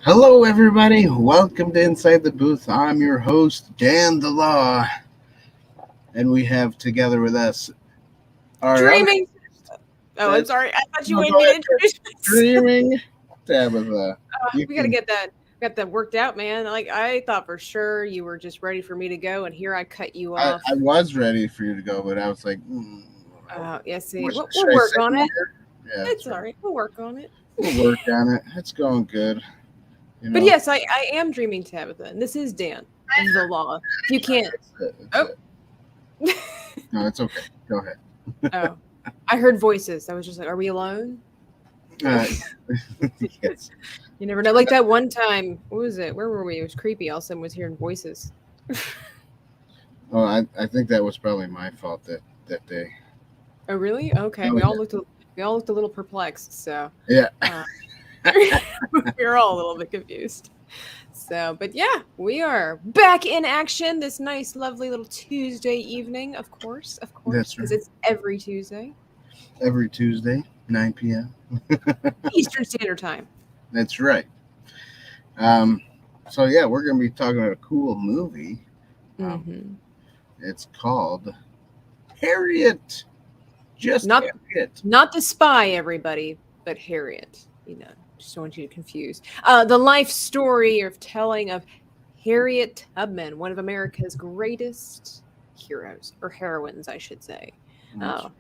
Hello, everybody. Welcome to Inside the Booth. I'm your host, Dan the Law, and we have together with us our Dreaming. Oh, I'm That's- sorry. I thought you no, wanted go me to ahead. introduce myself. Dreaming Tabitha. We gotta get that. Got that worked out, man. Like I thought for sure you were just ready for me to go, and here I cut you I off. was ready for you to go, but I was like, Yeah, see, what we'll should I work say on it. here? Yeah, It's that's all right. We'll work on it. We'll work on it. It's going good. You know, But yes, I am dreaming Tabitha, and this is Dan the Law. If you can't. That's Oh. it. No, it's okay. Go ahead. Oh, I heard voices. I was just like, "Are we alone?" Yes. You never know. Like that one time, what was it? Where were we? It was creepy. All of a sudden, was hearing voices. Oh, I think that was probably my fault that day. Oh, really? Okay. Oh, We all looked a little perplexed. So Yeah. we were all a little bit confused. So, but yeah, we are back in action this nice, lovely little Tuesday evening. Of course, That's because right. it's every Tuesday, Every Tuesday, 9 p.m. Eastern Standard Time. That's right. So yeah, we're gonna be talking about a cool movie. It's called Harriet. Just Not Harriet. not the spy, everybody, but Harriet. Just don't want you to confuse. The life story or telling of Harriet Tubman, one of America's greatest heroes or heroines, I should say. Oh.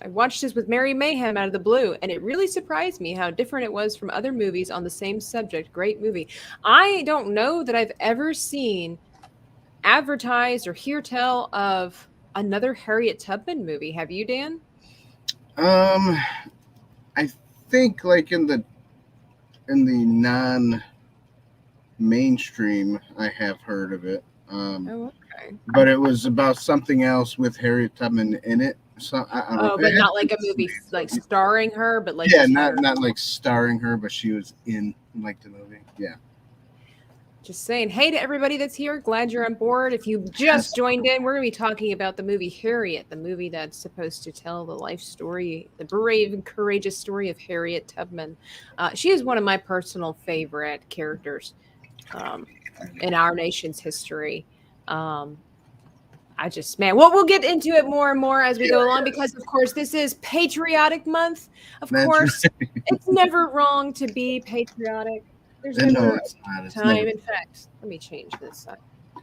I watched this with Mary Mayhem out of the blue, and it really surprised me how different it was from other movies on the same subject. Great movie. I don't know that I've ever seen advertised or hear tell of another Harriet Tubman movie. Have you, Dan? I think like in the non-mainstream, I have heard of it. Okay. But it was about something else with Harriet Tubman in it. So I don't know. But not like a movie like starring her, but like not like starring her, but she was in like the movie. Yeah. Just saying, hey to everybody that's here. Glad you're on board. If you just joined in, we're going to be talking about the movie Harriet, the movie that's supposed to tell the life story, the brave and courageous story of Harriet Tubman. She is one of my personal favorite characters in our nation's history. We'll get into it more and more as we go along because, of course, this is Patriotic Month. Of course, it's never wrong to be patriotic. There's never time. In fact, let me change this.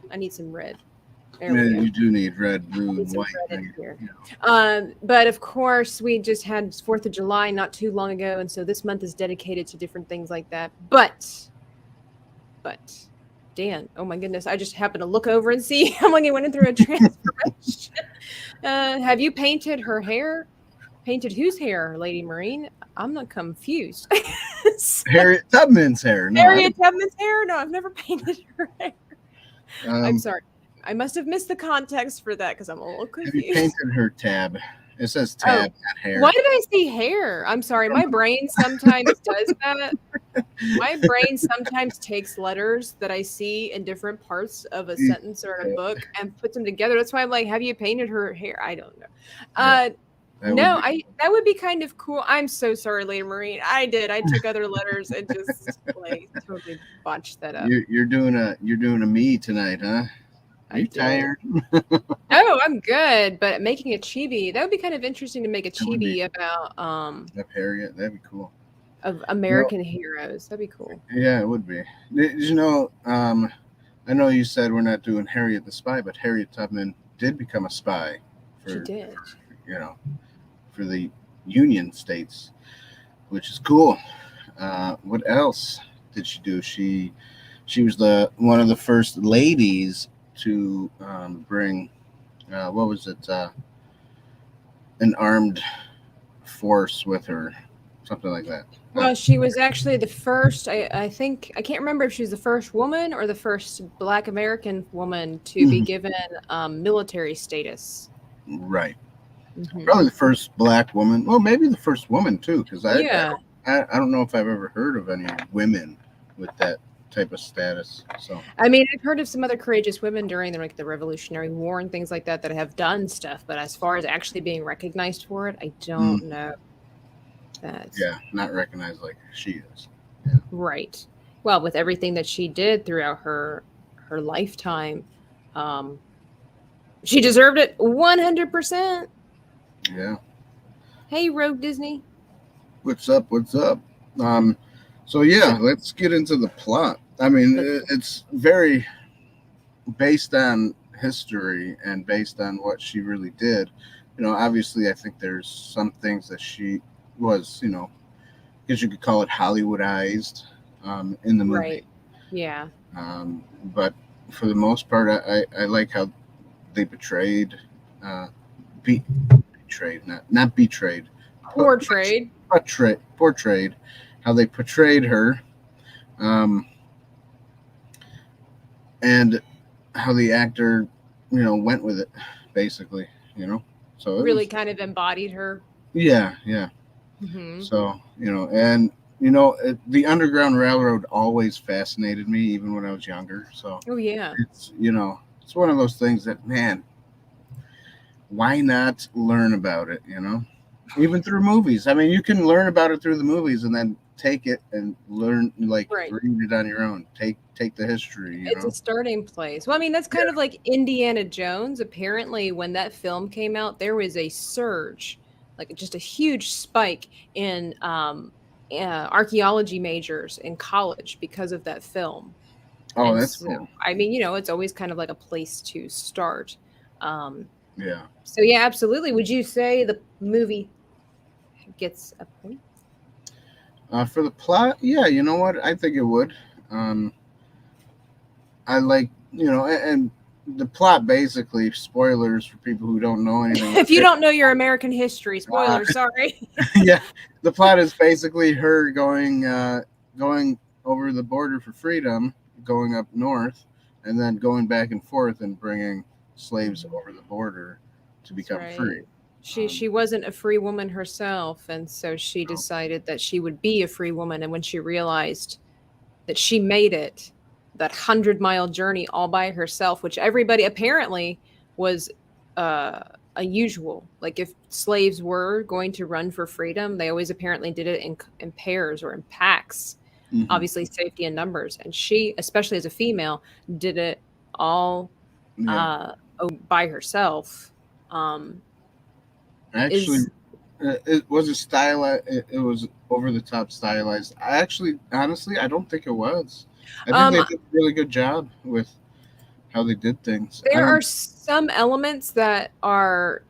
I need some red. You do need red, blue, and white. Red in here. But of course, we just had 4th of July not too long ago, and so this month is dedicated to different things like that. But, Dan, oh my goodness, I just happened to look over and see how long it went through a transformation. Have you painted her hair? Painted whose hair, Lady Marine? I'm not confused. Harriet Tubman's hair. No, Harriet Tubman's hair? No, I've never painted her hair. I'm sorry. I must have missed the context for that because I'm a little confused. Have you painted her tab? It says tab, not hair. Why did I see hair? I'm sorry. My brain sometimes does that. My brain sometimes takes letters that I see in different parts of a sentence or a book and puts them together. That's why I'm like, have you painted her hair? I don't know. That would be kind of cool. I'm so sorry, Lady Marine. I took other letters and just like totally botched that up. You're doing a me tonight, huh? Are you tired? No, I'm good. But making a chibi, that would be kind of interesting to make a chibi about of Harriet. That'd be cool. Of American heroes. That'd be cool. Yeah, it would be. Did you know? I know you said we're not doing Harriet the Spy, but Harriet Tubman did become a spy. She did. For the Union States, which is cool. What else did she do? She was one of the first ladies to bring what was it? An armed force with her, something like that. Well, she was actually the first. I think I can't remember if she was the first woman or the first Black American woman to be given military status. Right. Probably the first Black woman. Well, maybe the first woman too, because I don't know if I've ever heard of any women with that type of status. So I mean, I've heard of some other courageous women during the Revolutionary War and things like that have done stuff, but as far as actually being recognized for it, I don't know. That Yeah, not recognized like she is. right. Well, with everything that she did throughout her lifetime, um, she deserved it 100%. Yeah. Hey, Rogue Disney. What's up? What's up? Um, so So yeah, let's get into the plot. I mean, let's it's very based on history and based on what she really did. Obviously, I think there's some things that she was, I guess you could call it Hollywoodized in the right. movie. Yeah. But for the most part, I like how they betrayed, uh, be, betrayed, not betrayed, Poor trade. portrayed how they portrayed her, um, and how the actor, went with it, basically, So it Really was, kind of embodied her. yeah, yeah. Hmm. So and the Underground Railroad always fascinated me, even when I was younger. So Oh yeah. it's one of those things that, man, why not learn about it? Even through movies. I mean, you can learn about it through the movies and then take it and learn, like, Right. read it on your own. Take the history. It's a starting place. Well, I mean, that's kind of like Indiana Jones. Apparently, when that film came out, there was a surge, like just a huge spike in archaeology majors in college because of that film. Oh, And that's so, cool. I mean, it's always kind of like a place to start. Um, Yeah. so, yeah, absolutely. Would you say the movie gets a point? For the plot, yeah, you know what? I think it would. Um, I like, and the plot, basically, spoilers for people who don't know anything. If you don't know your American history, spoiler, sorry. Yeah, the plot is basically her going over the border for freedom, going up north, and then going back and forth and bringing slaves Mhm. over the border to That's become free. right. She wasn't a free woman herself, and so she So, decided that she would be a free woman. And when she realized that she made it, that 100-mile journey all by herself, which everybody apparently was uh, unusual. Like if slaves were going to run for freedom, they always apparently did it in pairs or in packs. mhm, Obviously, safety in numbers, and she, especially as a female, did it all yeah, uh, by herself. Um, actually, is it was a style. It was over the top stylized. I actually, honestly, I don't think it was. I think they um, did a really good job with how they did things. I there are don't. some elements that are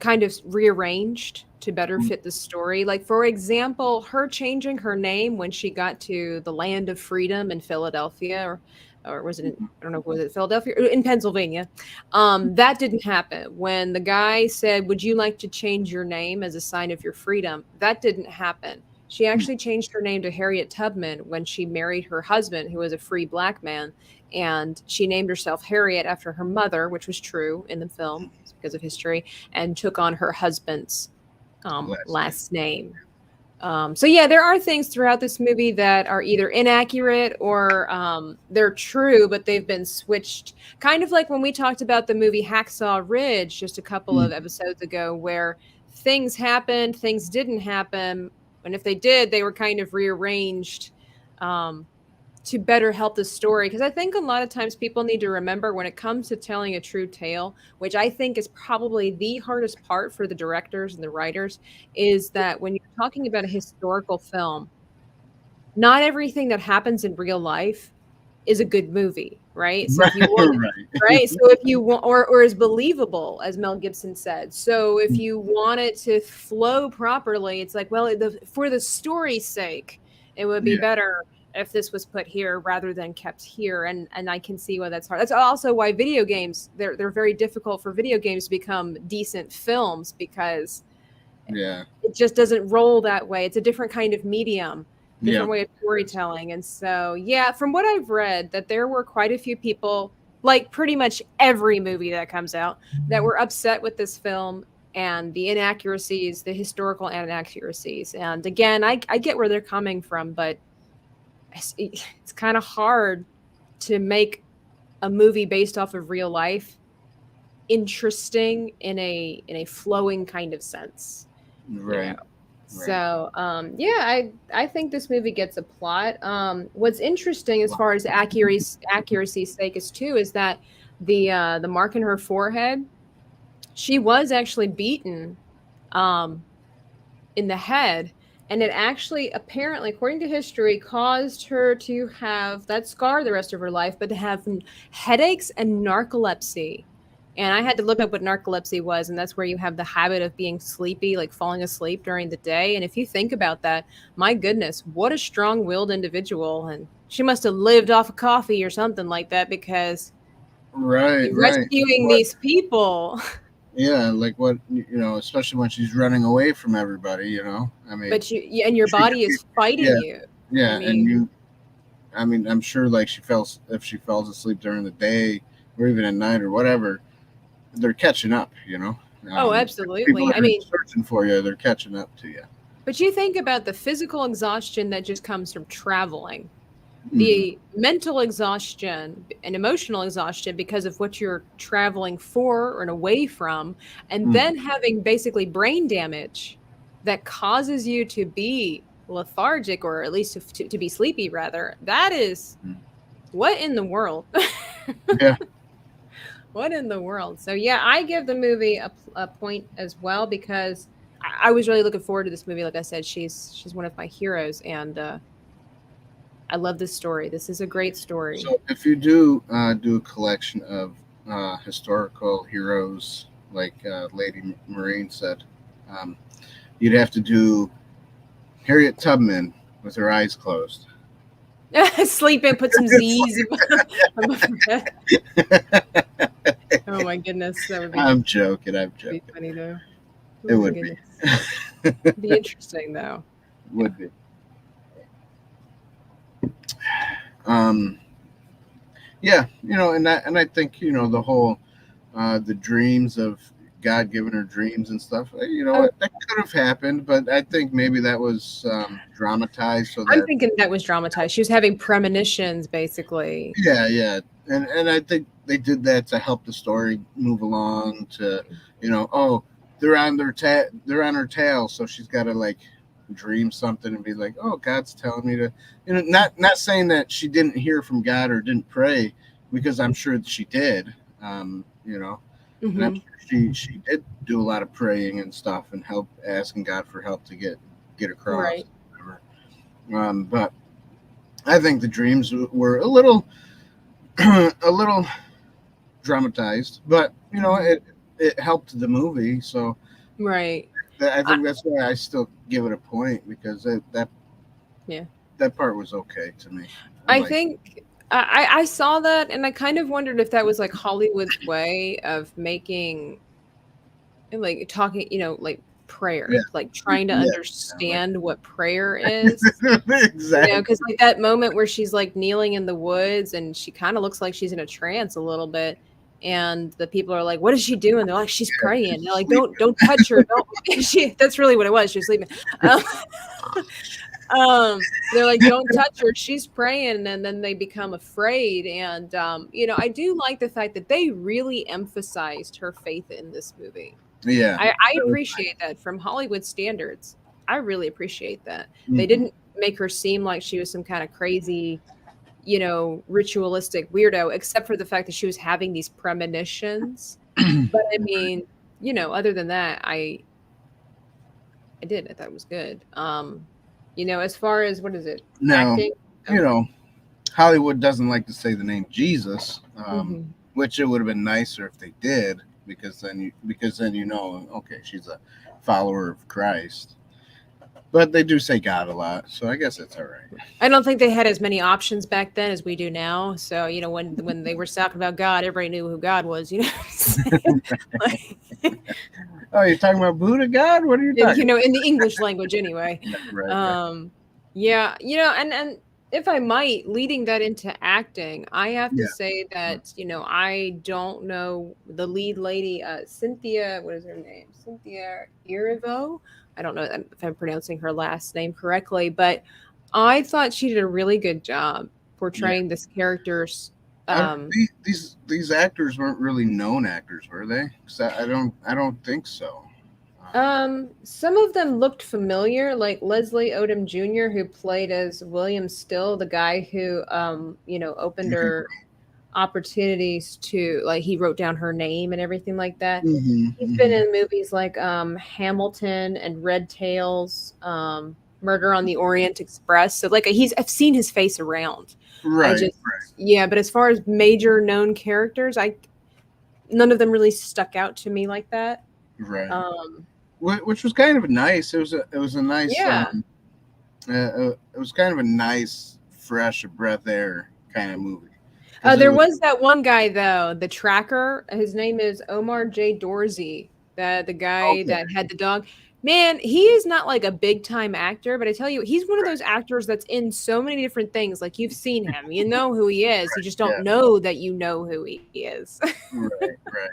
kind of rearranged to better fit the story. Like, for example, her changing her name when she got to the land of freedom in Philadelphia, or was it in, I don't know, was it Philadelphia? In Pennsylvania. That didn't happen. When the guy said, "Would you like to change your name as a sign of your freedom?" That didn't happen. She actually changed her name to Harriet Tubman when she married her husband, who was a free black man, and she named herself Harriet after her mother, which was true in the film because of history, and took on her husband's Last name. last name. So yeah, there are things throughout this movie that are either inaccurate or they're true, but they've been switched. Kind of like when we talked about the movie Hacksaw Ridge just a couple of Mm, episodes ago, where things happened, things didn't happen, and if they did, they were kind of rearranged. Um, to better help the story, because I think a lot of times people need to remember when it comes to telling a true tale, which I think is probably the hardest part for the directors and the writers, is that when you're talking about a historical film, not everything that happens in real life is a good movie, right? So if you want, right. right? So if you want, or is believable, as Mel Gibson said. So if you want it to flow properly, it's like, well, for the story's sake, it would be Yeah. better if this was put here rather than kept here. And I can see why that's hard. That's also why video games, they're very difficult for video games to become decent films, because Yeah. it just doesn't roll that way. It's a different kind of medium, Yeah. different way of storytelling. And so, yeah, from what I've read, that there were quite a few people, like pretty much every movie that comes out, that were upset with this film and the inaccuracies, the historical inaccuracies. And again, I get where they're coming from, but it's kind of hard to make a movie based off of real life interesting in a flowing kind of sense, you know. Right. Right. So, yeah, I think this movie gets a plot. What's interesting as far as accuracy's sake is too is that the mark in her forehead, she was actually beaten um in the head, and it actually apparently, according to history, caused her to have that scar the rest of her life, but to have headaches and narcolepsy. And I had to look up what narcolepsy was, and that's where you have the habit of being sleepy, like falling asleep during the day. And if you think about that, my goodness, what a strong-willed individual. And she must have lived off of coffee or something like that, because Right. Right. rescuing What? these people. Yeah, like what especially when she's running away from everybody. I mean, But and your she, body is fighting yeah, you. I yeah, and mean, I mean, I'm sure like if she falls asleep during the day or even at night or whatever, they're catching up. oh, People absolutely. that I are mean, searching for you, they're catching up to you. but you think about the physical exhaustion that just comes from traveling, Hmm. the mental exhaustion and emotional exhaustion because of what you're traveling for and away from, and Hmm. then having basically brain damage that causes you to be lethargic, or at least to be sleepy, rather. That is what in the world? Yeah. What in the world? So yeah, I give the movie a point as well, because I was really looking forward to this movie. Like I said, she's one of my heroes, and I love this story. This is a great story. So if you do a collection of historical heroes, like Lady Marine said, um, you'd have to do Harriet Tubman with her eyes closed. Sleep and put some Z's above her head. Oh my goodness, that would I'm joking. I'm be joking. funny though. It Oh my would be. goodness, be interesting though. Would be. Um, yeah, and I think the whole the dreams of God giving her dreams and stuff. Oh, That could have happened, but I think maybe that was dramatized so I'm that thinking that was dramatized. She was having premonitions, basically. yeah, and I think they did that to help the story move along. To oh, they're on her tail, so she's got to like dream something and be like, oh, God's telling me to, not saying that she didn't hear from God or didn't pray, because I'm sure that she did. And I'm Hmm. sure she did do a lot of praying and stuff and help asking God for help to get across. Right. Whatever. But I think the dreams were a little a little dramatized, but Hmm. it helped the movie. So Right. I I, think that's why I still give it a point, because yeah. that part was okay to me. I I like. think I saw that, and I kind of wondered if that was like Hollywood's way of making, like, talking, like Yeah, prayer, like trying to yeah, exactly. understand what prayer is. Because Exactly. like that moment where she's like kneeling in the woods, and she kind of looks like she's in a trance a little bit. And the people are like, "What is she doing?" They're like, "She's Yeah, praying." she's They're like, sleeping. "Don't touch her. Don't." That's really what it was. She was sleeping. Um, they're like, "Don't touch her. She's praying." And then they become afraid. And I do like the fact that they really emphasized her faith in this movie. Yeah. I That was appreciate that from Hollywood standards. I really appreciate that. nice. They Hmm. didn't make her seem like she was some kind of crazy, ritualistic weirdo, except for the fact that she was having these premonitions. But I mean, other than that, I did. I thought it was good. As far as, what is it? Now, Acting? you Oh. know, Hollywood doesn't like to say the name Jesus, Hmm. which it would have been nicer if they did, because then okay, she's a follower of Christ. But they do say God a lot, so I guess it's all right. I don't think they had as many options back then as we do now. So, when they were talking about God, everybody knew who God was, what I'm saying? Like, Oh, you're talking about Buddha God? What are you talking in the English language anyway. about? Right. Um, yeah, and if I might, leading that into acting, I have to Yeah. say that, I don't know the lead lady, Cynthia, what is her name? Cynthia Erivo. I don't know if I'm pronouncing her last name correctly, but I thought she did a really good job Yeah. portraying this character's. These actors weren't really known actors, were they? 'Cause I don't think so. Some of them looked familiar, like Leslie Odom Jr., who played as William Still, the guy who, opened her opportunities to, like, he wrote down her name and everything like that. Mm-hmm, He's been mm-hmm. in movies like Hamilton and Red Tails, Murder on the Orient Express. So like I've seen his face around. I Right, just Yeah, but as far as major known characters, I none of them really stuck out to me like that. right. Um, Which was kind of nice. It was a nice yeah. it was kind of a nice fresh breath air kind of movie. 'Cause it There was was that one guy though, the tracker. His name is Omar J. Dorsey. The guy okay. that had the dog. Man, he is not like a big time actor, but I tell you, he's one of those actors that's in so many different things. Like you've seen him, you know who he is. You just don't Yeah, know that you know who he is. right, right.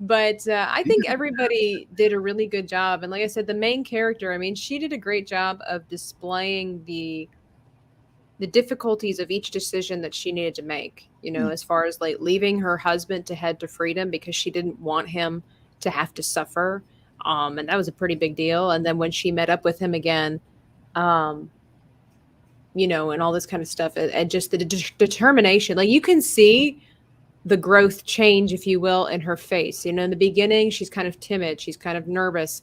But I He think did- everybody did a really good job. And like I said, the main character, I mean, she did a great job of displaying the difficulties of each decision that she needed to make, as far as like leaving her husband to head to freedom because she didn't want him to have to suffer. And that was a pretty big deal. And then when she met up with him again, um, and all this kind of stuff, and just the determination, like you can see the growth change, if you will, in her face. In the beginning, she's kind of timid. She's kind of nervous.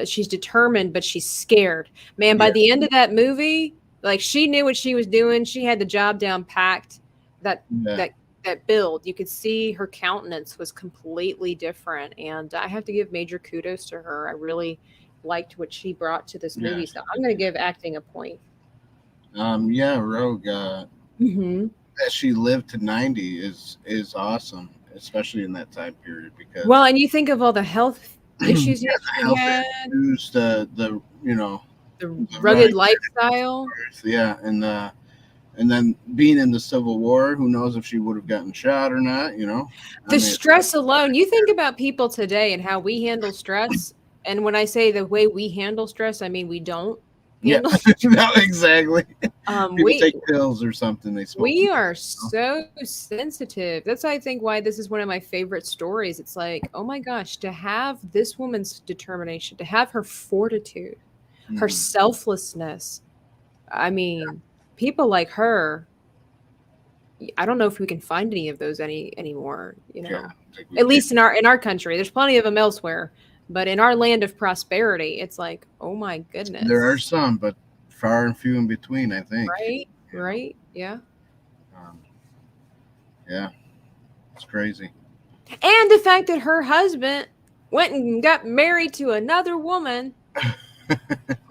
She's determined, but she's scared. Man, by Yeah, the end of that movie, like she knew what she was doing. She had the job down packed. That yeah, that that build, you could see her countenance was completely different. And I have to give major kudos to her. I really liked what she brought to this yeah. movie. So I'm going to give acting a point. Yeah, Rogue. Mm-hmm. That she lived to 90 is awesome, especially in that time period Well, because and you think of all the health yeah, issues the she health had, issues, the the the rugged running, lifestyle. yeah, and then being in the Civil War, who knows if she would have gotten shot or not? I The mean, stress alone, you think about people today and how we handle stress. And when I say the way we handle stress, I mean we don't yeah, handle. no, exactly. People We take pills or something. They smoke. we are You so sensitive. That's I think why this is one of my favorite stories. It's like, oh my gosh, to have this woman's determination, to have her fortitude, her Mhm. selflessness. I mean, people like her, I don't know if we can find any of those anymore, Yeah, I think we At can. least in our country. There's plenty of them elsewhere, but in our land of prosperity, it's like, "Oh my There are goodness." some, but far and few in between. I think. Right? You know. Right? Yeah. Um, yeah, it's crazy. And the fact that her husband went and got married to another woman.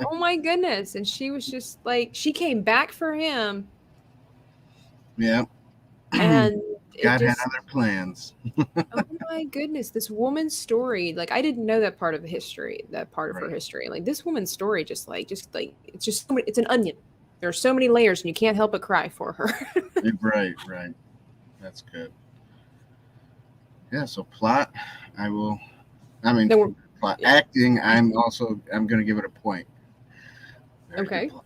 Oh my goodness. And she was just like she came back for him Yeah. and it God had just other plans. oh my goodness, this woman's story, like I didn't know that part of the history, that part of her Right. history. Like this woman's story just like it's just so many, it's an onion. There are so many layers and you can't help but cry for her. Right. Right. That's good. Yeah. So plot, I will. I mean, Then we're plot yeah. acting. I'm going to give it a point. Very good Okay. plot.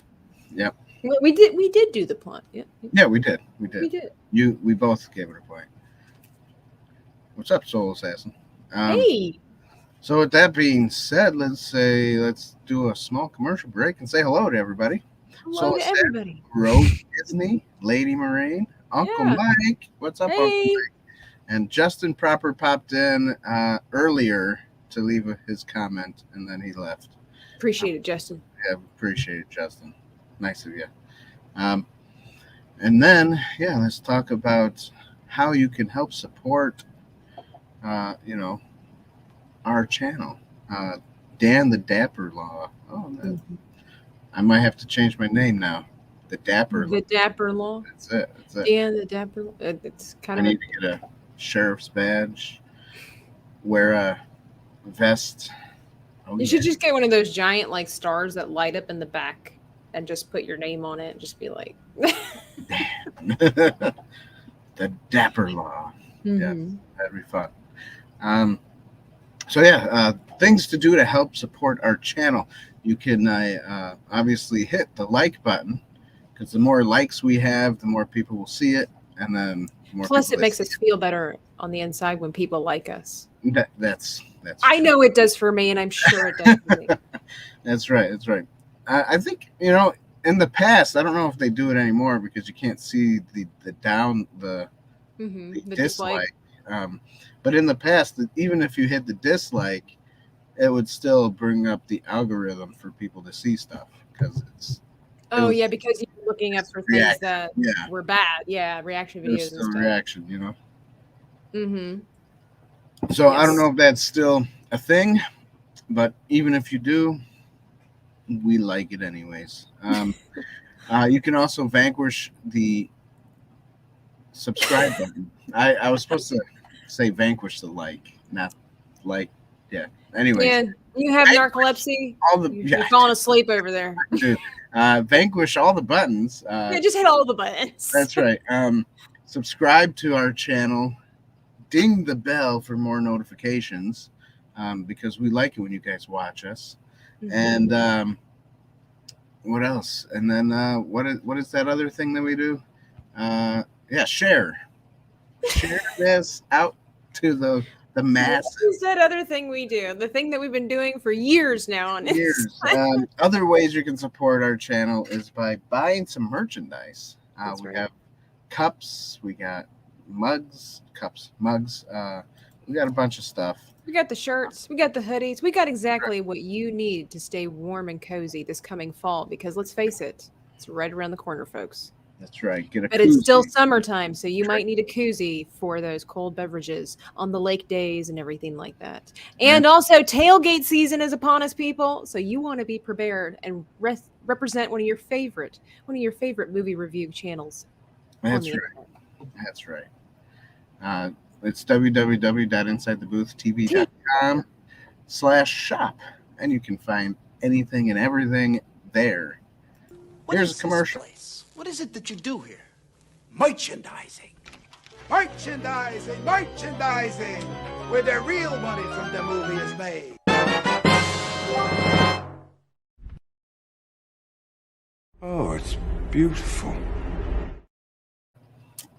Yep. Well, we did do the plot. Yeah. Yeah, we did. We We did. did. We both gave it a point. What's up, Soul Assassin? Hey. So with that being said, let's do a small commercial break and say hello to everybody. Hello Soul to Assassin, everybody. Rose Disney, Lady Moraine, Uncle Yeah. Mike. What's up, Uncle Hey. Mike? And Justin Proper popped in earlier to leave his comment, and then he left. Appreciate it, Justin. Yeah, appreciate it, Justin. Nice of you. Um, and then, yeah, let's talk about how you can help support, our channel. Dan the Dapper Law. Oh, man. I might have to change my name now. The Dapper Law. The Dapper Law. That's it. That's it. Yeah, the Dapper Law. It's I kind of need to get a sheriff's badge, wear a vest. Oh, you should just get one of those giant like stars that light up in the back and just put your name on it and just be like the Dapper Law. Yeah, that'd be fun. So yeah, things to do to help support our channel. You can obviously hit the like button because the more likes we have, the more people will see it, and then the more Plus, people it makes us feel better on the inside when people like us. That's That's I true. know it does for me, and I'm sure it does for me. That's right. That's right. I think in the past, I don't know if they do it anymore because you can't see the down the The dislike. dislike. Um, but in the past, even if you hit the dislike, it would still bring up the algorithm for people to see stuff because it Oh was yeah, because you're looking up for things reaction. that Yeah, were bad. Yeah, reaction it was videos and still stuff. reaction. Mm-hmm. So I don't Yes. know if that's still a thing, but even if you do, we like it anyways. You can also vanquish the subscribe button. I was supposed to say vanquish the like, not like. Yeah. Anyways, Yeah, you have vanquish narcolepsy. all the You're falling asleep over there. dude. Vanquish all the buttons. Yeah, just hit all the buttons. That's right. Subscribe to our channel. Ding the bell for more notifications, because we like it when you guys watch us. And what else? And then what is that other thing that we do? Yeah, share this out to the What masses. is that other thing we do? The thing that we've been doing for years now on this. Years. Other ways you can support our channel is by buying some merchandise. That's We right. have cups, we got mugs. We got a bunch of stuff. We got the shirts, we got the hoodies, we got exactly what you need to stay warm and cozy this coming fall because let's face it, it's right around the corner, folks. That's right. Get a But it's still koozie. summertime, so you might need a koozie for those cold beverages on the lake days and everything like that. And also, tailgate season is upon us, people. So you want to be prepared and represent one of your favorite movie review channels on That's the right. internet. That's right. It's www.insidethebooth.tv.com/shop, and you can find anything and everything there. What Here's a is this commercial. place? What is it that you do here? Merchandising. Merchandising, merchandising, where the real money from the movie is made. Oh, it's beautiful.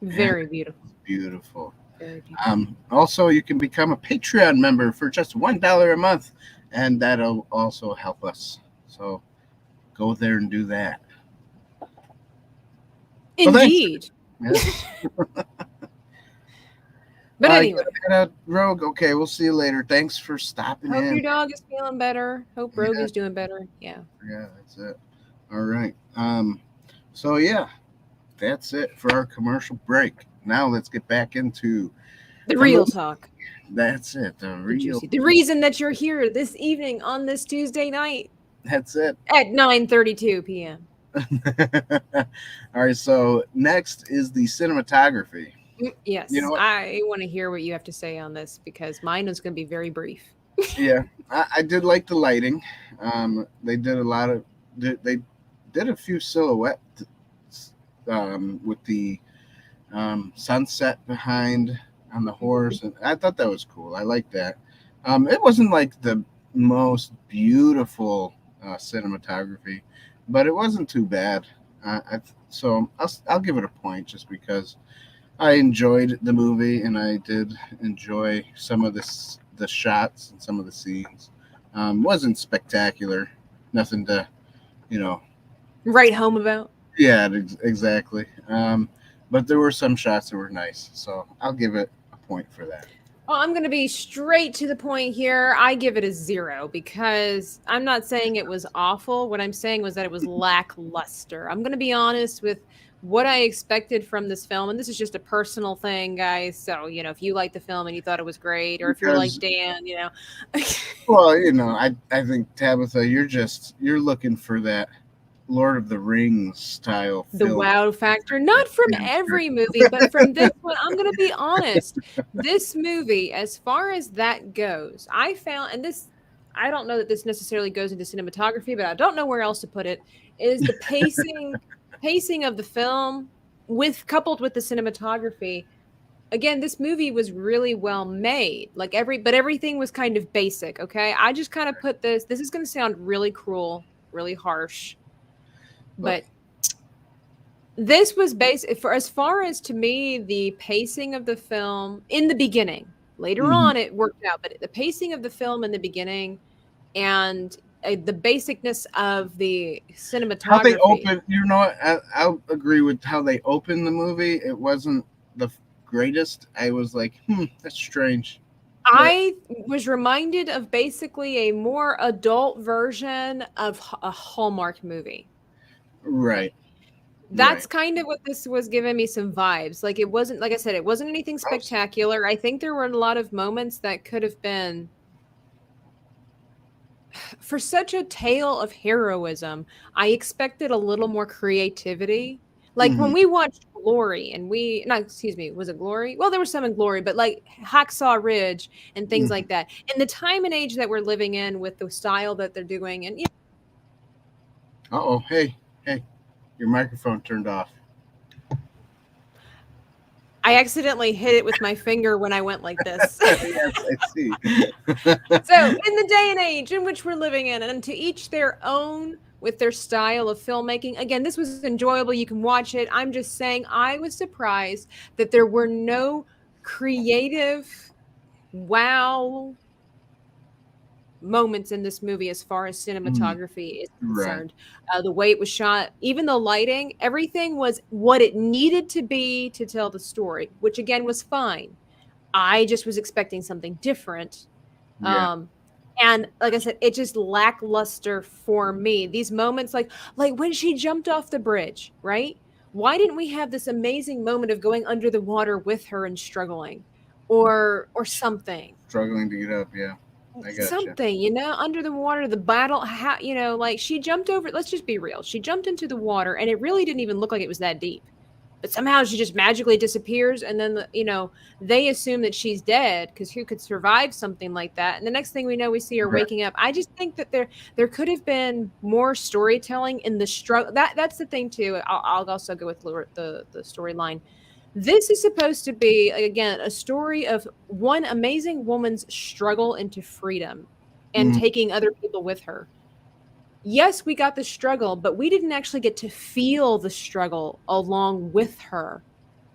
Very beautiful. Beautiful. Very beautiful. Also, you can become a Patreon member for just $1 a month, and that'll also help us. So go there and do that. Indeed. Yes. But You anyway, gotta head out, Rogue. Okay, we'll see you later. Thanks for stopping hope in. your dog is feeling better. Hope Rogue Yeah. is doing better. Yeah. Yeah, that's it. All right. So yeah, that's it for our commercial break. Now let's get back into The real talk. That's it. The The real. juicy. The reason that you're here this evening on this Tuesday night That's it. at 9:32 p.m. All right. So next is the cinematography. Yes, You know what? I want to hear what you have to say on this because mine is going to be very brief. Yeah, I did like the lighting. They did a lot of. They did a few silhouettes with the sunset behind on the horse, and I thought that was cool. I like that. It wasn't like the most beautiful cinematography, but it wasn't too bad. So I'll give it a point just because I enjoyed the movie and I did enjoy some of the shots and some of the scenes. Wasn't spectacular, nothing to, you know, Right home about. yeah, exactly. But there were some shots that were nice, so I'll give it a point for that. Well, I'm going to be straight to the point here. I give it a 0 because I'm not saying it was awful. What I'm saying was that it was lackluster. I'm going to be honest with what I expected from this film. And this is just a personal thing, guys. So, if you liked the film and you thought it was great, or if you're like Because, Dan, well, I think Tabitha, you're looking for that Lord of the Rings style the film. wow factor, not from every movie, but from this one. I'm going to be honest. This movie, as far as that goes, I found, and this, I don't know that this necessarily goes into cinematography, but I don't know where else to put it, is the pacing of the film coupled with the cinematography. Again, this movie was really well made. But everything was kind of basic, okay? I just kind of put this is going to sound really cruel, really harsh. But this was basic for as far as to me, the pacing of the film in the beginning. Later on, it worked out, but the pacing of the film in the beginning and the basicness of the cinematography. How they open, I'll agree with how they opened the movie. It wasn't the greatest. I was like, that's strange. I was reminded of basically a more adult version of a Hallmark movie. Right. That's kind of what this was giving me some vibes. Like, it wasn't, like I said, it wasn't anything spectacular. I think there were a lot of moments that could have been, for such a tale of heroism, I expected a little more creativity. Like when we watched Glory and was it Glory? Well, there was some in Glory, but like Hacksaw Ridge and things like that. And the time and age that we're living in with the style that they're doing. And hey, your microphone turned off. I accidentally hit it with my finger when I went like this. Yes, I see. So in the day and age in which we're living in, and to each their own with their style of filmmaking. Again, this was enjoyable. You can watch it. I'm just saying I was surprised that there were no creative wow moments in this movie as far as cinematography is concerned. The way it was shot, even the lighting, everything was what it needed to be to tell the story, which again was fine. I just was expecting something different. And like I said, it just lackluster for me. These moments like when she jumped off the bridge, right? Why didn't we have this amazing moment of going under the water with her and struggling or something? Struggling to get up, I got something, under the water, the battle, like she jumped over. Let's just be real. She jumped into the water and it really didn't even look like it was that deep. But somehow she just magically disappears. And then, they assume that she's dead because who could survive something like that? And the next thing we know, we see her waking up. I just think that there could have been more storytelling in the struggle. That's the thing, too. I'll also go with the storyline. This is supposed to be, again, a story of one amazing woman's struggle into freedom and taking other people with her. Yes, we got the struggle, but we didn't actually get to feel the struggle along with her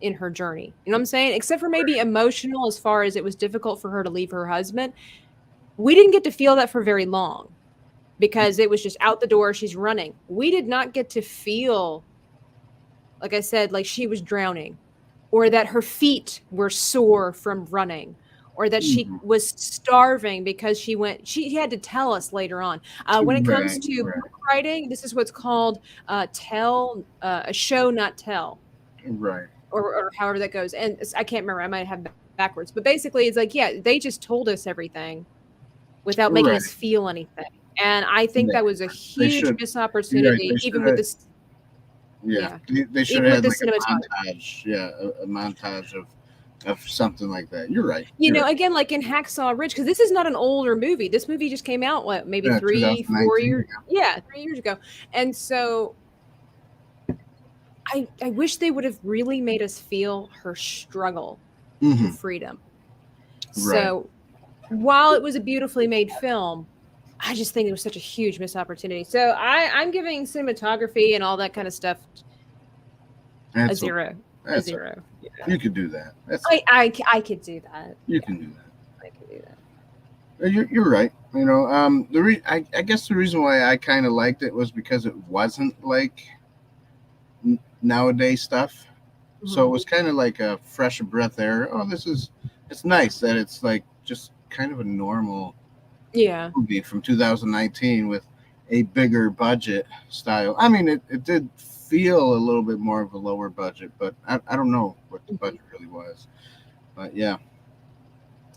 in her journey. You know what I'm saying? Except for maybe emotional, as far as it was difficult for her to leave her husband. We didn't get to feel that for very long because it was just out the door. She's running. We did not get to feel, like I said, like she was drowning or that her feet were sore from running. Or that she was starving because she had to tell us later on. When it comes to book writing, this is what's called a show, not tell. Right. Or however that goes. And I can't remember. I might have backwards. But basically, it's like, they just told us everything without making us feel anything. And I think that was a huge missed opportunity, even with this. They should have had like a montage. A montage of something like that. You're right. Again, like in Hacksaw Ridge, because this is not an older movie. This movie just came out, maybe 3, 4 years? Yeah, 3 years ago. And so I wish they would have really made us feel her struggle for freedom. So while it was a beautifully made film, I just think it was such a huge missed opportunity. So I'm giving cinematography and all that kind of stuff a 0. A 0. You could do that. I could do that. You can do that. I can do that. You're right. I guess the reason why I kind of liked it was because it wasn't like nowadays stuff. So it was kind of like a fresh breath air. It's nice that it's like just kind of a normal movie from 2019 with a bigger budget style. I mean, it did feel a little bit more of a lower budget, but I don't know what the budget really was. But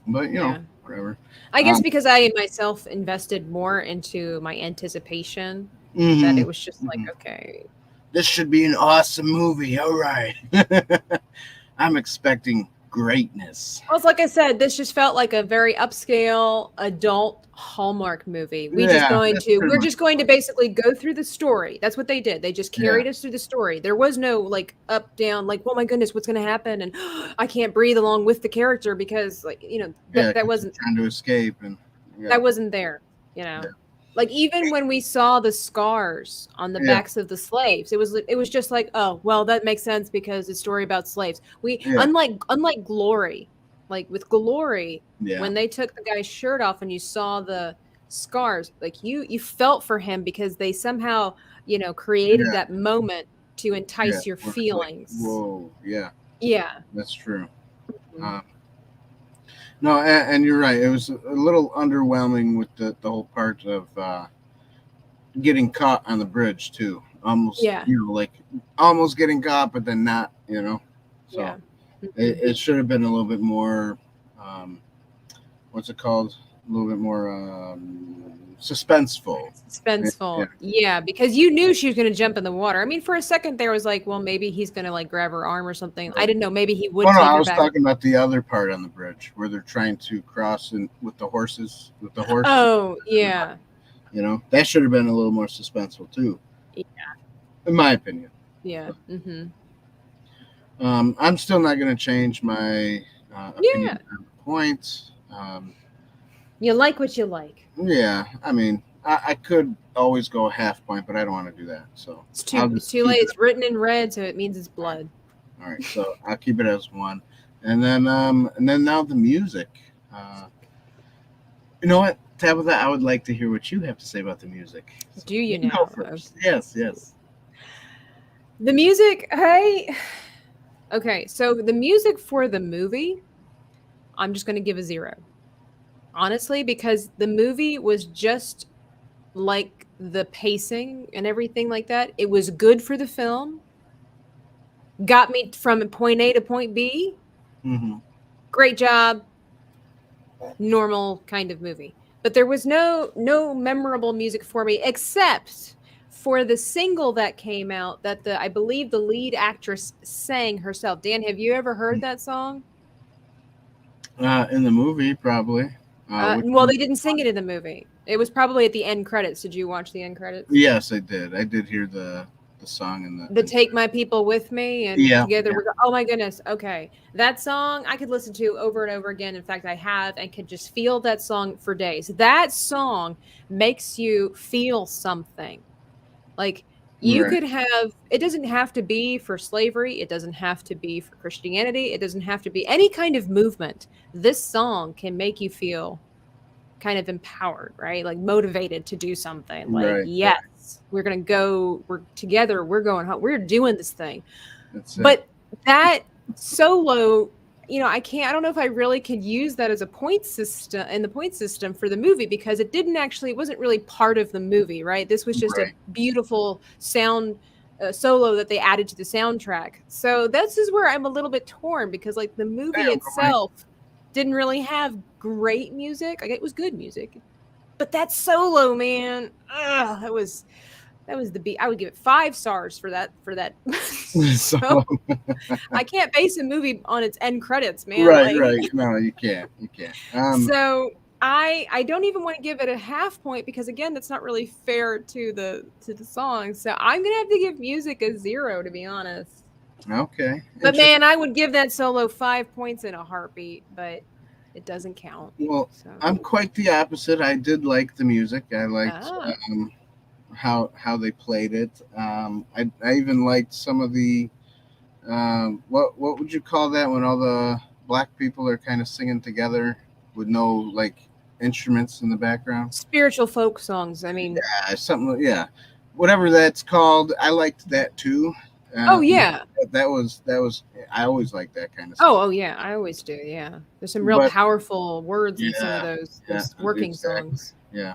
whatever. I guess because I myself invested more into my anticipation that it was just like, okay, this should be an awesome movie. All right. I'm expecting greatness. Well, it's like I said, this just felt like a very upscale adult Hallmark movie. We're just going to basically go through the story. That's what they did. They just carried us through the story. There was no like up, down, like, oh my goodness, what's going to happen? And I can't breathe along with the character because that wasn't trying to escape and that wasn't there, Like even when we saw the scars on the backs of the slaves, it was just like, oh, well, that makes sense because it's a story about slaves. Unlike Glory, like with Glory, Yeah. when they took the guy's shirt off and you saw the scars, like you felt for him because they somehow, created that moment to entice your We're like, feelings. whoa, yeah, Yeah. that's true. Mhm. No, and you're right. It was a little underwhelming with the whole part of getting caught on the bridge too. Almost, Yeah. like almost getting caught, but then not. So Yeah. it should have been a little bit more. What's it called? A little bit more suspenseful. Suspenseful. Yeah, because you knew she was going to jump in the water. I mean, for a second there was like, well, maybe he's going to like grab her arm or something. I didn't know. Maybe he would Oh no, take I her was back. talking about the other part on the bridge where they're trying to cross with the horses. Oh, yeah. That should have been a little more suspenseful too. Yeah. In my opinion. Yeah. Mm-hmm. I'm still not going to change my opinion on the points. You like what you like. Yeah, I mean, I could always go a half point, but I don't want to do that. So It's too late. It's written in red, so it means it's blood. All right, so I'll keep it as 1, and then now the music. You know what, Tabitha? I would like to hear what you have to say about the music. Do you Go now? first. Yes. The music, okay, so the music for the movie, I'm just going to give a 0. Honestly, because the movie was just like the pacing and everything like that. It was good for the film. Got me from point A to point B. Mm-hmm. Great job. Normal kind of movie. But there was no memorable music for me except for the single that came out that I believe the lead actress sang herself. Dan, have you ever heard that song? In the movie, probably. Well, they didn't sing it in the movie. It was probably at the end credits. Did you watch the end credits? Yes, I did. I did hear the song in the Take My People With Me and Together We're oh my goodness. Okay. That song I could listen to over and over again. In fact, I have and could just feel that song for days. That song makes you feel something. Like you could have, it doesn't have to be for slavery. It doesn't have to be for Christianity. It doesn't have to be any kind of movement. This song can make you feel kind of empowered, right? Like motivated to do something. Like, yes, we're going to go, we're together, we're going home, we're doing this thing. But that solo, I don't know if I really could use that as a point system in the point system for the movie because it wasn't really part of the movie, right? This was just a beautiful sound solo that they added to the soundtrack. So this is where I'm a little bit torn because like the movie itself didn't really have great music. Like it was good music, but that solo, man, that was the beat. I would give it 5 stars for that. So I can't base a movie on its end credits, man. Right. No, you can't. So I don't even want to give it a half point because again, that's not really fair to the song. So I'm gonna have to give music a 0 to be honest. Okay. But man, I would give that solo 5 points in a heartbeat, but it doesn't count. Well, I'm quite the opposite. I did like the music. I liked how they played it. I even liked some of the what would you call that when all the black people are kind of singing together with no like instruments in the background? Spiritual folk songs. I mean, whatever that's called. I liked that too. That was. I always like that kind of stuff. Oh yeah, I always do. Yeah, there's some real powerful words in some of those working songs. Yeah,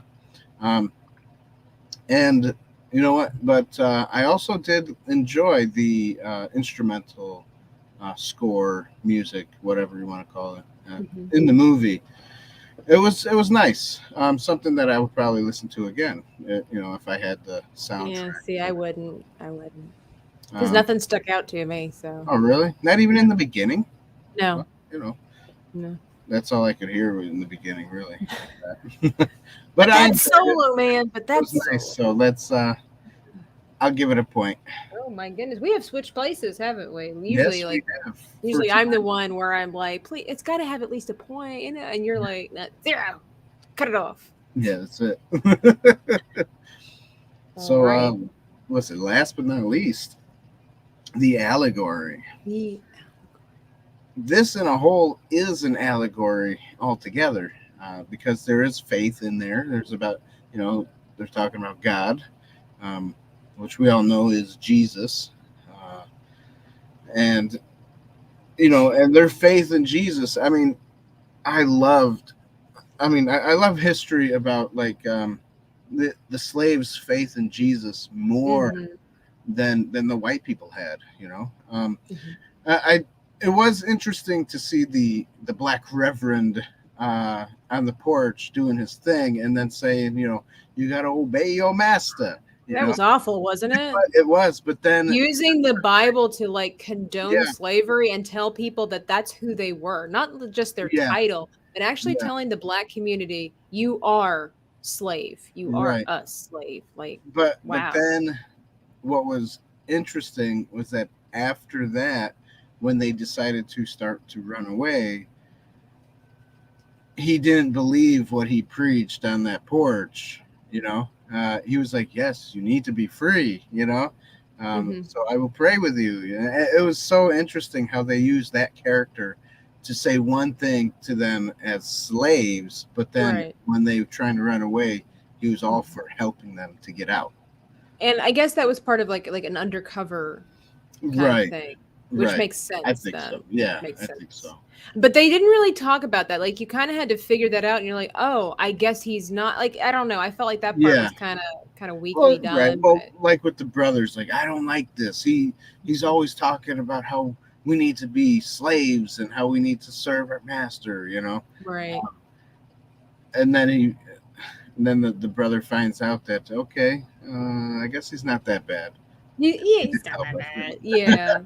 and you know what? But I also did enjoy the instrumental score, music, whatever you want to call it, in the movie. It was nice. Something that I would probably listen to again. If I had the soundtrack. Yeah. See, I wouldn't. Because nothing stuck out to me. So. Oh really? Not even in the beginning? No. Well, no. That's all I could hear in the beginning, really. but that's solo, man. But that's nice. So let's. I'll give it a point. Oh my goodness, we have switched places, haven't we? Usually, usually I'm the one where I'm like, please, it's got to have at least a point, and you're like, 0, cut it off. Yeah, that's it. So, right. last but not least, the allegory. this in a whole is an allegory altogether, because there is faith in there. There's about, they're talking about God, um, which we all know is Jesus, and and their faith in Jesus. I mean, I loved. I love history about like the slaves' faith in Jesus more Hmm. than the white people had. Hmm. I it was interesting to see the black reverend on the porch doing his thing, and then saying, you got to obey your master. You That know, was awful, wasn't it? it was, but then Using the Bible to like condone yeah, slavery and tell people that that's who they were, not just their yeah, title, and actually yeah, telling the black community, you are slave, you are right. a slave. Like, But wow. then what was interesting was that after that, when they decided to start to run away, he didn't believe what he preached on that porch. He was like, yes, you need to be free. Hmm. So I will pray with you. It was so interesting how they used that character to say one thing to them as slaves, but then Right. when they were trying to run away, he was all Mhm. for helping them to get out. And I guess that was part of like an undercover kind of Right. thing, which Right. makes I sense think so. then. Yeah, Makes I think sense. so. But they didn't really talk about that. Like you kind of had to figure that out and you're like, "Oh, I guess he's not like I don't know. I felt like that part Yeah. was kind of weakly Well, right. done, Well, but like with the brothers, like I don't like this. He's always talking about how we need to be slaves and how we need to serve our master. right. And then the brother finds out that okay, I guess he's not that bad. Yeah, He he's did not help that us. bad. Yeah.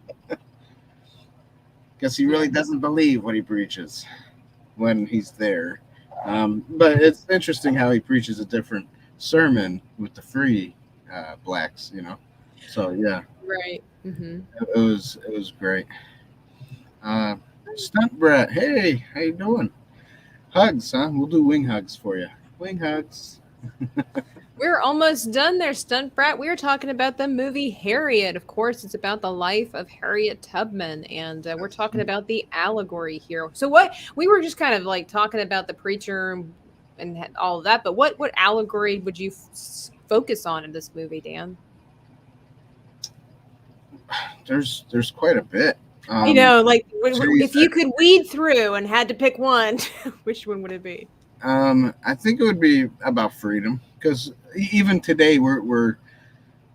Guess he Yeah. really doesn't believe what he preaches when he's there. But it's interesting how he preaches a different sermon with the free blacks. So yeah, Right. Hmm. it was great. Uh, Stunt Brat, hey, how you doing? Hugs, huh? We'll do wing hugs for you. Wing hugs. We're almost done there, Stunt Brat. We were talking about the movie Harriet. Of course, it's about the life of Harriet Tubman, and we're talking about the allegory here. So, what we were just kind of like talking about the preacher and all of that, but what allegory would you focus on in this movie, Dan? There's quite a bit. I know, like Geez, if you could weed through and had to pick one, which one would it be? I think it would be about freedom because even today we're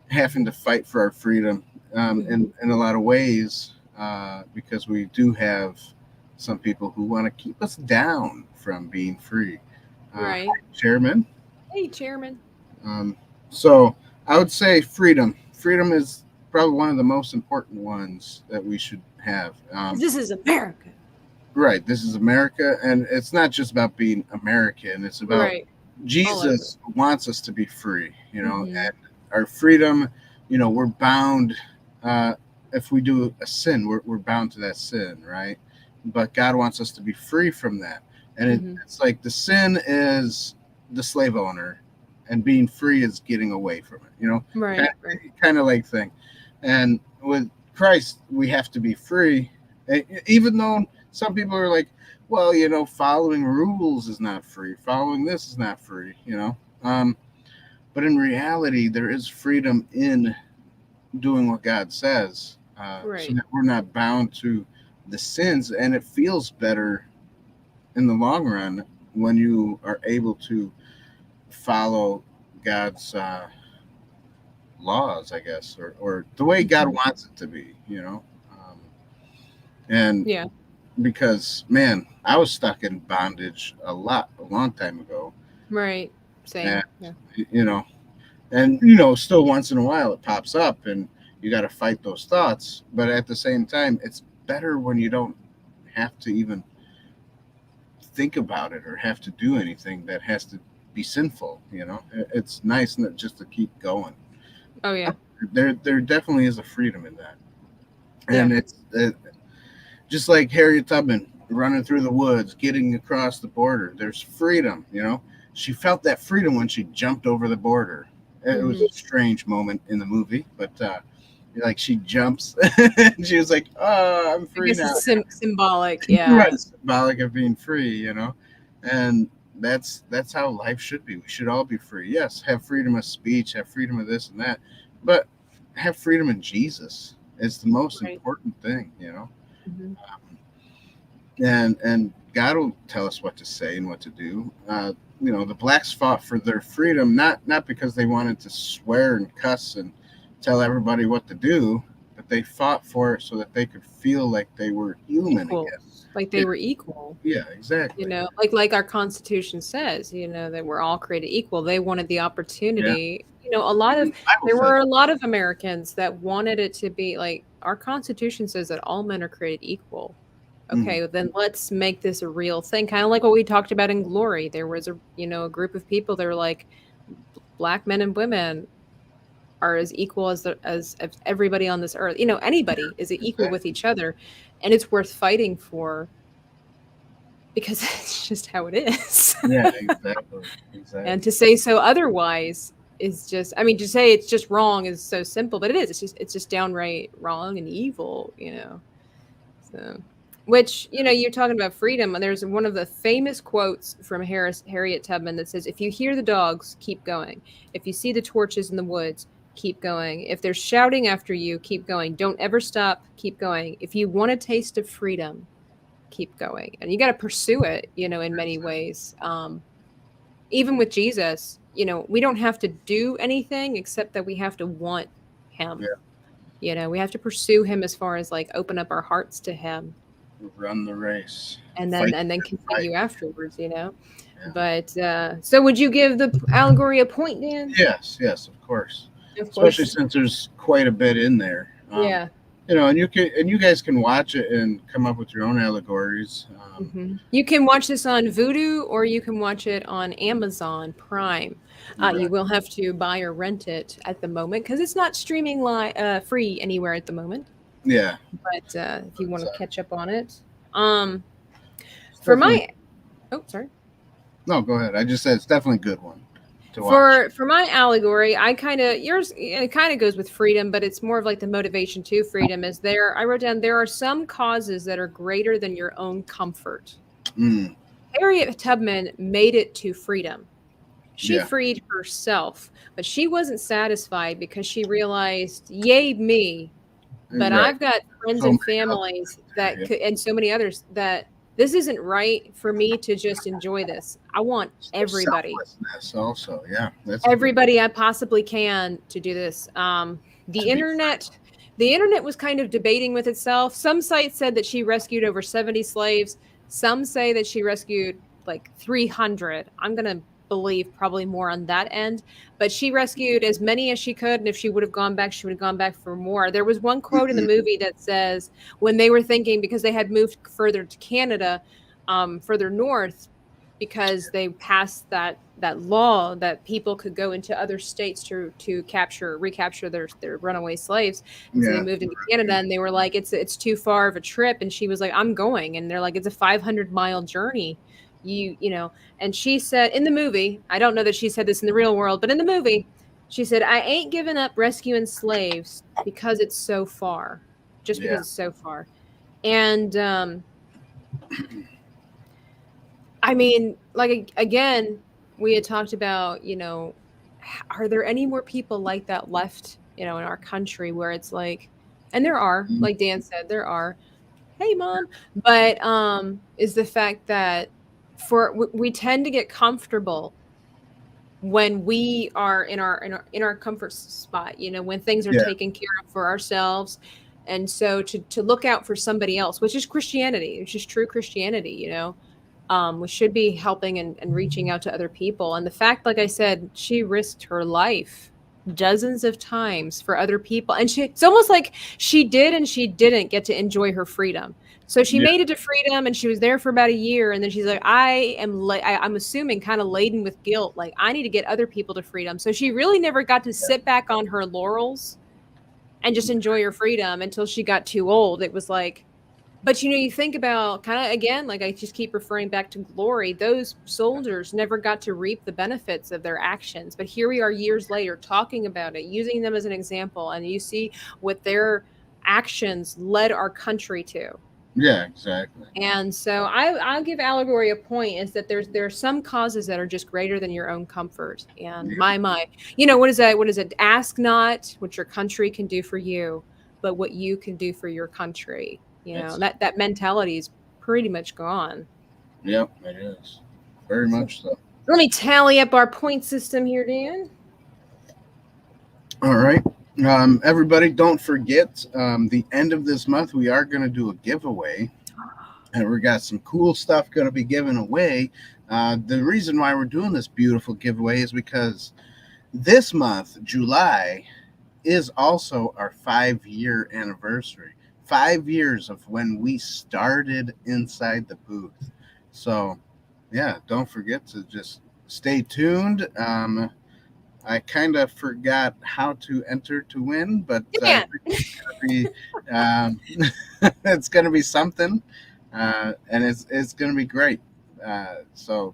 having to fight for our freedom Mhm. in a lot of ways because we do have some people who want to keep us down from being free. Right. Chairman. Hey, Chairman. Um, so I would say freedom. Freedom is probably one of the most important ones that we should have. 'Cause this is America. Right. This is America, and it's not just about being American. It's about Right. All over. Jesus wants us to be free. Mhm. And our freedom. We're bound. If we do a sin, we're bound to that sin, right? But God wants us to be free from that, and Mhm. it's like the sin is the slave owner, and being free is getting away from it. Right. Right. Kind of like thing. And with Christ, we have to be free, even though some people are like, well, following rules is not free, following this is not free. But in reality, there is freedom in doing what God says, so Right. that we're not bound to the sins, and it feels better in the long run when you are able to follow God's laws, I guess, or the way God Mhm. wants it to be. And Yeah. because, man, I was stuck in bondage a long time ago. Right. And, Same. Yeah. you know, and, still once in a while it pops up and you got to fight those thoughts. But at the same time, it's better when you don't have to even think about it or have to do anything that has to be sinful. It's nice not just to keep going. Oh yeah. There definitely is a freedom in that. Yeah. And it's just like Harriet Tubman running through the woods, getting across the border. There's freedom. She felt that freedom when she jumped over the border. It was Mhm. a strange moment in the movie, but like she jumps. And she was like, "Oh, I'm I free guess now." it's symbolic. Yeah. Right, symbolic of being free, and that's how life should be. We should all be free. Yes, have freedom of speech, have freedom of this and that, but have freedom in Jesus. It's the most Right. important thing, Mhm. and God will tell us what to say and what to do. The blacks fought for their freedom, not because they wanted to swear and cuss and tell everybody what to do, but they fought for it so that they could feel like they were human Equal. again. Like they were equal. Yeah, exactly. Like our Constitution says, that we're all created equal. They wanted the opportunity. There were a lot of Americans that wanted it to be like our Constitution says that all men are created equal. Okay, then let's make this a real thing. Kind of like what we talked about in Glory. There was a group of people that were like, black men and women are as equal as everybody on this earth. Anybody is equal with each other, and it's worth fighting for because it's just how it is. Yeah, exactly. And to say so otherwise is just, to say it's just wrong is so simple, but it is. It's just downright wrong and evil. So. Which, you're talking about freedom, and there's one of the famous quotes from Harriet Tubman that says, if you hear the dogs, keep going. If you see the torches in the woods, keep going. If they're shouting after you, keep going. Don't ever stop, keep going. If you want a taste of freedom, keep going. And you got to pursue it, in many ways. Even with Jesus, we don't have to do anything except that we have to want him. Yeah. We have to pursue him as far as like open up our hearts to him. Run the race. And then continue afterwards, Yeah. But so would you give the allegory a point, Dan? Yes, of course. Especially since there's quite a bit in there. Yeah. And you guys can watch it and come up with your own allegories. You can watch this on Vudu, or you can watch it on Amazon Prime. You will have to buy or rent it at the moment because it's not streaming free anywhere at the moment. Yeah. But if you want to catch up on it, sorry. No, go ahead. I just said it's definitely a good one to watch. For my allegory, it kind of goes with freedom, but it's more of like the motivation to freedom is I wrote down, there are some causes that are greater than your own comfort. Harriet Tubman made it to freedom. She freed herself, but she wasn't satisfied because she realized, yay me, but I've got friends and families and so many others that this isn't right for me to just enjoy this. I want everybody. Also, yeah. Everybody I possibly can to do this. The internet was kind of debating with itself. Some sites said that she rescued over 70 slaves. Some say that she rescued like 300. I'm going to believe probably more on that end, but she rescued as many as she could, and if she would have gone back, she would have gone back for more. There was one quote in the movie that says when they were thinking, because they had moved further to Canada, further north, because they passed that law that people could go into other states to recapture their runaway slaves. So they moved into Canada, and they were like, it's too far of a trip, and she was like, I'm going, and they're like, it's a 500-mile journey. And she said in the movie, I don't know that she said this in the real world, but in the movie, she said, I ain't giving up rescuing slaves because it's so far, just because it's so far. And, like, again, we had talked about, are there any more people like that left, in our country where it's like, and there are, like Dan said, there are, hey mom, but, is the fact that we tend to get comfortable when we are in our comfort spot, when things are taken care of for ourselves. And so to look out for somebody else, which is Christianity, which is true Christianity, we should be helping and reaching out to other people. And the fact, like I said, she risked her life dozens of times for other people. And it's almost like she did and she didn't get to enjoy her freedom. So she made it to freedom, and she was there for about a year. And then she's like, I'm assuming kind of laden with guilt. Like, I need to get other people to freedom. So she really never got to sit back on her laurels and just enjoy her freedom until she got too old. It was like, But you think about kind of again, like I just keep referring back to Glory, those soldiers never got to reap the benefits of their actions. But here we are years later talking about it, using them as an example, and you see what their actions led our country to. Yeah, exactly. And so I'll give allegory a point is that there are some causes that are just greater than your own comfort. And Yeah. what is that? What is it? Ask not what your country can do for you, but what you can do for your country. It's, That mentality is pretty much gone. yep, it is. Very much so. Let me tally up our point system here, Dan. All right. Everybody, don't forget the end of this month, we are going to do a giveaway. And we got some cool stuff going to be given away. The reason why we're doing this beautiful giveaway is because this month, July, is also our 5-year anniversary. 5 years of when we started inside the booth. So, yeah, don't forget to just stay tuned. I kind of forgot how to enter to win, but it's going to be something, and it's going to be great. So,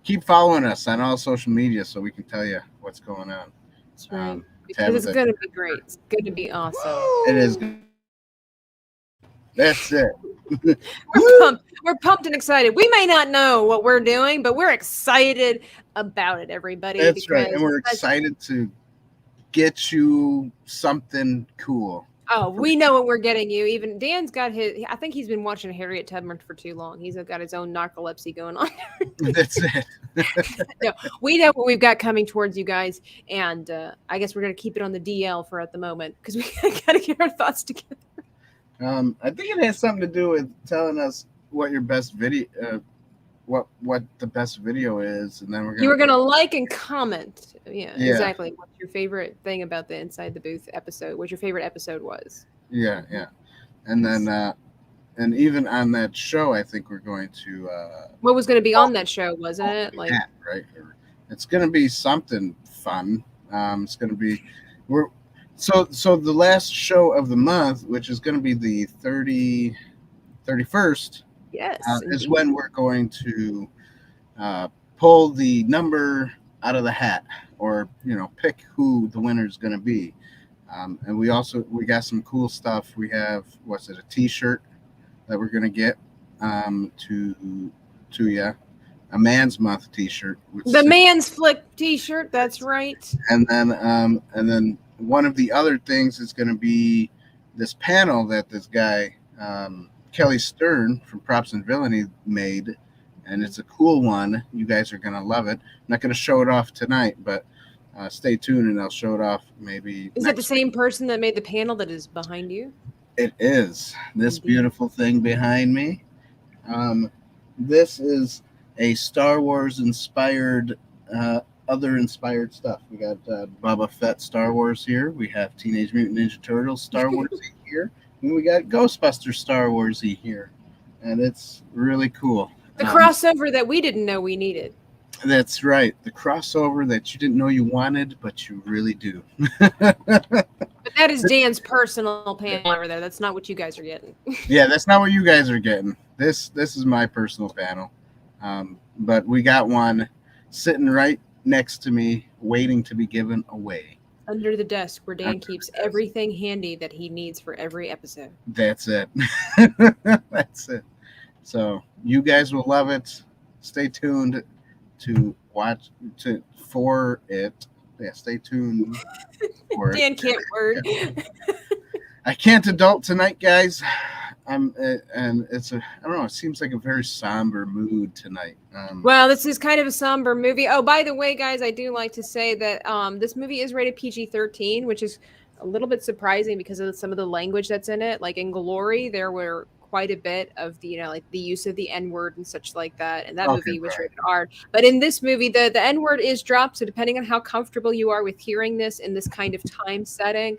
keep following us on all social media so we can tell you what's going on. That's right. Because it's going to be great. It's going to be awesome. It is. That's it. We're pumped and excited. We may not know what we're doing, but we're excited about it, everybody. That's right. And we're excited to get you something cool. Oh, we know what we're getting you. Even Dan's got I think he's been watching Harriet Tubman for too long. He's got his own narcolepsy going on. That's it. No, we know what we've got coming towards you guys. And I guess we're going to keep it on the DL for at the moment because we got to get our thoughts together. I think it has something to do with telling us what your best video, what the best video is, and then you were gonna like and comment. Yeah, exactly. What's your favorite thing about the Inside the Booth episode? What your favorite episode was? Yeah, and then and even on that show, I think we're going to. What was going to be on that show? Wasn't it like right? It's going to be something fun. It's going to be So the last show of the month, which is going to be the 31st, yes, is when we're going to pull the number out of the hat, or pick who the winner is going to be. And we got some cool stuff. We have a T-shirt that we're going to get to you. A Man's Month T-shirt. The Man's Flick T-shirt. That's right. And then one of the other things is going to be this panel that this guy, Kelly Stern from Props and Villainy, made. And it's a cool one. You guys are going to love it. I'm not going to show it off tonight, but stay tuned and I'll show it off maybe. Is that the same person that made the panel that is behind you? It is. This beautiful thing behind me. This is a Star Wars inspired other inspired stuff. We got Boba Fett Star Wars here. We have Teenage Mutant Ninja Turtles Star Wars here. And we got Ghostbusters Star Wars here. And it's really cool. The crossover that we didn't know we needed. That's right. The crossover that you didn't know you wanted, but you really do. But that is Dan's personal panel over there. That's not what you guys are getting. Yeah, that's not what you guys are getting. This is my personal panel. But we got one sitting right next to me, waiting to be given away. Under the desk where Dan keeps everything handy that he needs for every episode. That's it. That's it. So you guys will love it. Stay tuned to watch for it. Yeah, stay tuned for Dan it. can't word. I can't adult tonight, guys. And it's I don't know. It seems like a very somber mood tonight. Well, this is kind of a somber movie. Oh, by the way, guys, I do like to say that this movie is rated PG-13, which is a little bit surprising because of some of the language that's in it. Like in Glory, there were quite a bit of the, like the use of the N-word and such like that. And that Okay, movie was right. rated R. But in this movie, the N-word is dropped. So depending on how comfortable you are with hearing this in this kind of time setting,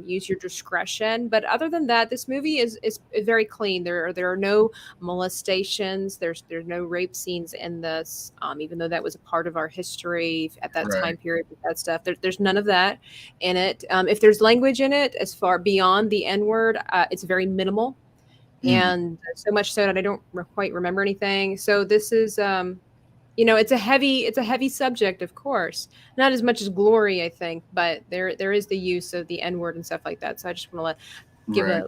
use your discretion. But other than that, this movie is very clean. There are no molestations. There's no rape scenes in this, even though that was a part of our history at that Right. time period with that stuff. There's none of that in it. If there's language in it, as far beyond the N-word, it's very minimal, and so much so that I don't quite remember anything. So this is, it's a heavy subject, of course, not as much as Glory, I think, but there is the use of the N-word and stuff like that. So I just want to give Right. a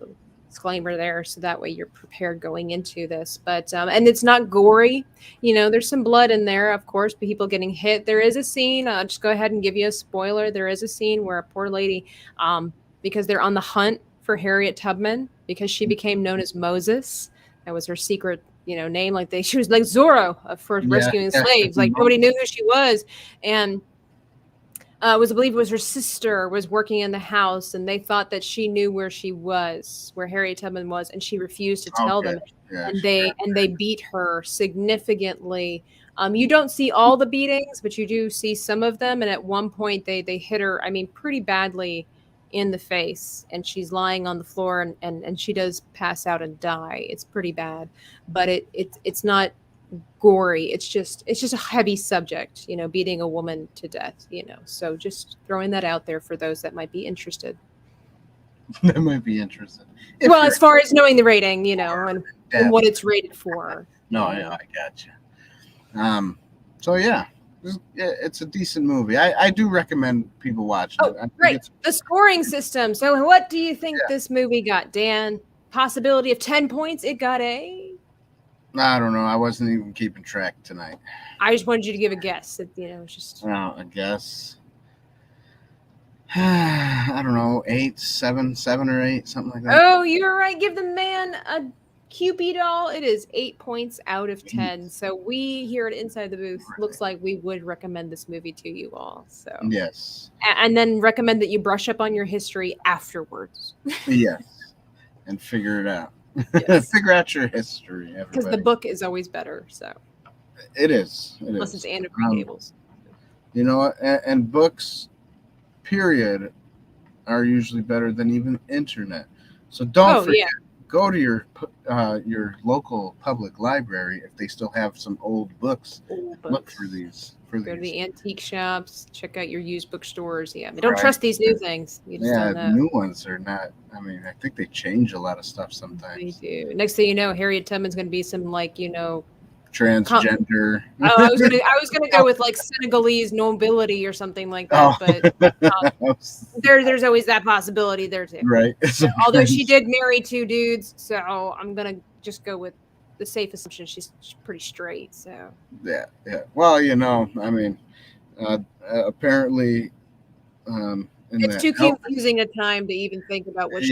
disclaimer there, so that way you're prepared going into this. But and it's not gory. There's some blood in there, of course, people getting hit. There is a scene, I'll just go ahead and give you a spoiler. There is a scene where a poor lady, because they're on the hunt for Harriet Tubman, because she became known as Moses. That was her secret, name. Like she was like Zorro for rescuing slaves. Like nobody knew who she was. And I believe it was her sister was working in the house, and they thought that she knew where Harriet Tubman was, and she refused to tell them. Yeah, And they beat her significantly. You don't see all the beatings, but you do see some of them. And at one point, they hit her, pretty badly in the face, and she's lying on the floor, and she does pass out and die. It's pretty bad, but it's not gory. It's just a heavy subject, beating a woman to death, so just throwing that out there for those that might be interested. That might be interesting. Well, as far as knowing the rating, and what it's rated for. No, yeah, I got you. So yeah, it's a decent movie. I do recommend people watch it. Right. The scoring system. So what do you think this movie got, Dan? Possibility of 10 points. It got I don't know. I wasn't even keeping track tonight. I just wanted you to give a guess. Just. I guess. I don't know. 7 or 8, something like that. Oh, you're right. Give the man a Cupid doll. It is 8 points out of 10. So we here at Inside the Booth looks like we would recommend this movie to you all. So yes, and then recommend that you brush up on your history afterwards. Yes, and figure it out. Yes. Figure out your history, because the book is always better. So it is. Unless it's Anne of Green Gables. You know what? And books, period, are usually better than even internet. So don't forget. Go to your local public library if they still have some old books. Look for these. Go to the antique shops. Check out your used bookstores. Yeah, don't trust these new things. You just don't know. New ones are not. I think they change a lot of stuff sometimes. They do. Next thing you know, Harriet Tubman's going to be some transgender. I was gonna go with like Senegalese nobility or something like that, but there's always that possibility there too. Right. Although she did marry 2 dudes, so I'm gonna just go with the safe assumption she's pretty straight. So yeah. Well, apparently, it's too confusing a time to even think about what.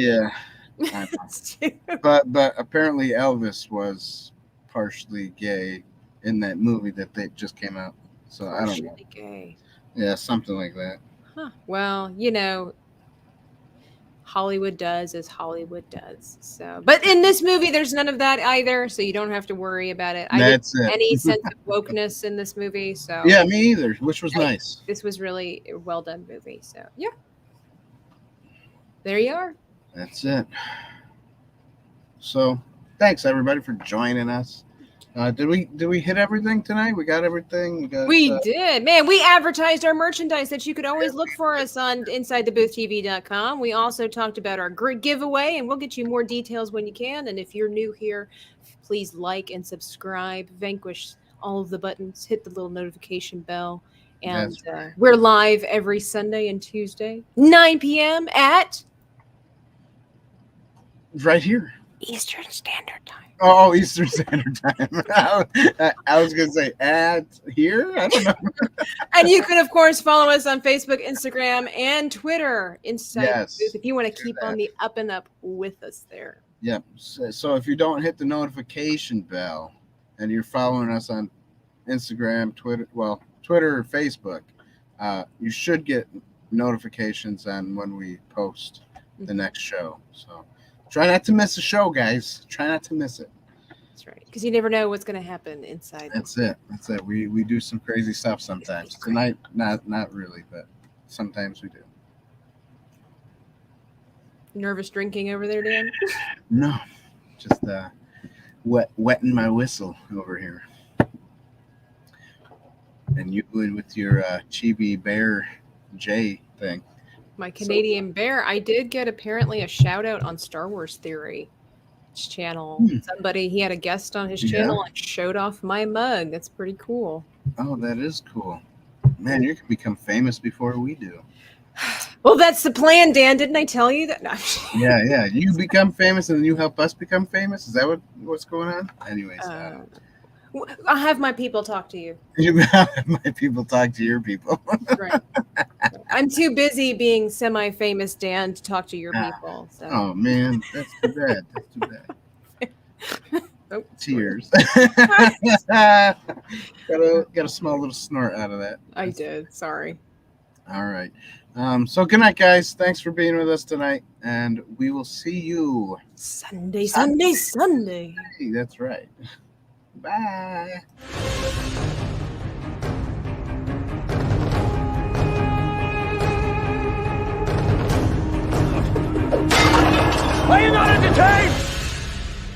But apparently Elvis was partially gay in that movie that they just came out. So partially, I don't know. Gay. Yeah, something like that. Huh. Well, Hollywood does as Hollywood does. So, but in this movie, there's none of that either. So you don't have to worry about it. That's it. Any sense of wokeness in this movie. So yeah, me either, which was nice. This was really a well done movie. So yeah, there you are. That's it. So thanks everybody for joining us. Did we hit everything tonight? We got everything. We did, man. We advertised our merchandise that you could always look for us on InsideTheBoothTV.com. We also talked about our giveaway, and we'll get you more details when you can. And if you're new here, please like and subscribe. Vanquish all of the buttons. Hit the little notification bell. And we're live every Sunday and Tuesday, 9 p.m. at right here. Eastern Standard Time. Oh, Eastern Standard Time. I was going to say at here. I don't know. And you can, of course, follow us on Facebook, Instagram, and Twitter. If you want to keep on the up and up with us there. Yep. So if you don't hit the notification bell and you're following us on Instagram, Twitter or Facebook, you should get notifications on when we post the next show. So Try not to miss a show, guys. Try not to miss it. That's right. Because you never know what's going to happen inside. That's it. That's it. We do some crazy stuff sometimes. Tonight, not really, but sometimes we do. Nervous drinking over there, Dan? No, just wetting my whistle over here. And you with your chibi bear J thing. My Canadian bear. I did get apparently a shout out on Star Wars Theory channel. Somebody, he had a guest on his channel and showed off my mug. That's pretty cool. Oh, that is cool. Man, you can become famous before we do. Well, that's the plan, Dan. Didn't I tell you that? No. Yeah. You become famous and then you help us become famous. Is that what's going on? Anyways, I'll have my people talk to you. You have my people talk to your people. Right. I'm too busy being semi-famous, Dan, to talk to your people. So. Oh man, that's too bad. That's too bad. Oh, Tears. got a small little snort out of that. I did. Sorry. All right. So good night, guys. Thanks for being with us tonight, and we will see you Sunday. Hey, that's right. Bye. Are you not entertained?